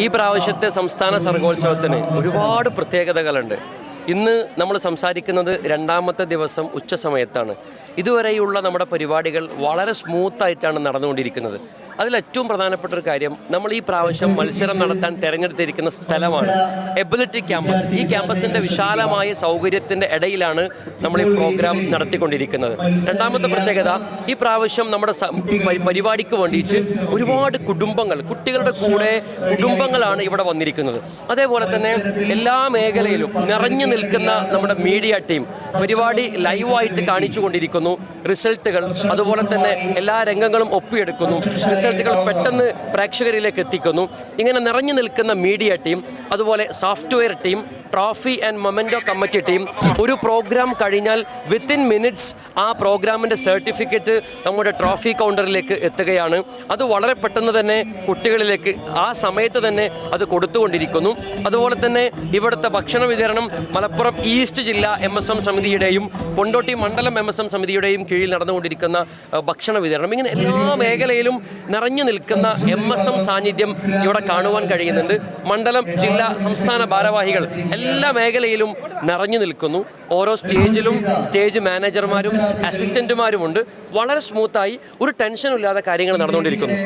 ഈ പ്രാവശ്യത്തെ സംസ്ഥാന സർഗോത്സവത്തിന് ഒരുപാട് പ്രത്യേകതകളുണ്ട്. ഇന്ന് നമ്മൾ സംസാരിക്കുന്നത് രണ്ടാമത്തെ ദിവസം ഉച്ച സമയത്താണ്. ഇതുവരെയുള്ള നമ്മുടെ പരിപാടികൾ വളരെ സ്മൂത്തായിട്ടാണ് നടന്നുകൊണ്ടിരിക്കുന്നത്. അതിലേറ്റവും പ്രധാനപ്പെട്ട ഒരു കാര്യം, നമ്മൾ ഈ പ്രാവശ്യം മത്സരം നടത്താൻ തിരഞ്ഞെടുത്തിരിക്കുന്ന സ്ഥലമാണ് എബിലിറ്റി ക്യാമ്പസ്. ഈ ക്യാമ്പസിൻ്റെ വിശാലമായ സൗകര്യത്തിൻ്റെ ഇടയിലാണ് നമ്മൾ ഈ പ്രോഗ്രാം നടത്തിക്കൊണ്ടിരിക്കുന്നത്. രണ്ടാമത്തെ പ്രത്യേകത, ഈ പ്രാവശ്യം നമ്മുടെ പരിപാടിക്ക് വേണ്ടിയിട്ട് ഒരുപാട് കുടുംബങ്ങൾ, കുട്ടികളുടെ കൂടെ കുടുംബങ്ങളാണ് ഇവിടെ വന്നിരിക്കുന്നത്. അതേപോലെ തന്നെ എല്ലാ മേഖലയിലും നിറഞ്ഞു നിൽക്കുന്ന നമ്മുടെ മീഡിയ ടീം പരിപാടി ലൈവായിട്ട് കാണിച്ചു കൊണ്ടിരിക്കുന്നു. റിസൾട്ടുകൾ അതുപോലെ തന്നെ എല്ലാ രംഗങ്ങളും ഒപ്പിയെടുക്കുന്നു. റിസൾട്ടുകൾ പെട്ടെന്ന് പ്രേക്ഷകരിലേക്ക് എത്തിക്കുന്നു. ഇങ്ങനെ നിറഞ്ഞു നിൽക്കുന്ന മീഡിയ ടീം, അതുപോലെ software team, trophy and memento committee team ഒരു പ്രോഗ്രാം കഴിഞ്ഞാൽ വിത്തിൻ മിനിറ്റ്സ് ആ പ്രോഗ്രാമിൻ്റെ സർട്ടിഫിക്കറ്റ് നമ്മുടെ ട്രോഫി കൗണ്ടറിലേക്ക് എത്തുകയാണ്. അത് വളരെ പെട്ടെന്ന് തന്നെ കുട്ടികളിലേക്ക് ആ സമയത്ത് തന്നെ അത് കൊടുത്തുകൊണ്ടിരിക്കുന്നു. അതുപോലെ തന്നെ ഇവിടുത്തെ ഭക്ഷണ വിതരണം മലപ്പുറം ഈസ്റ്റ് ജില്ലാ MSM സമിതിയുടെയും കൊണ്ടോട്ടി മണ്ഡലം MSM സമിതിയുടെയും കീഴിൽ നടന്നുകൊണ്ടിരിക്കുന്ന ഭക്ഷണ വിതരണം, ഇങ്ങനെ എല്ലാ മേഖലയിലും നിറഞ്ഞു നിൽക്കുന്ന MSM സാന്നിധ്യം ഇവിടെ കാണുവാൻ കഴിയുന്നുണ്ട്. മണ്ഡലം, ജില്ലാ, സംസ്ഥാന ഭാരവാഹികൾ എല്ലാ മേഖലയിലും നിറഞ്ഞു നിൽക്കുന്നു. ഓരോ സ്റ്റേജിലും സ്റ്റേജ് മാനേജർമാരും അസിസ്റ്റന്റുമാരുമുണ്ട്. വളരെ സ്മൂത്തായി ഒരു ടെൻഷനും ഇല്ലാതെ കാര്യങ്ങൾ നടന്നുകൊണ്ടിരിക്കുന്നു.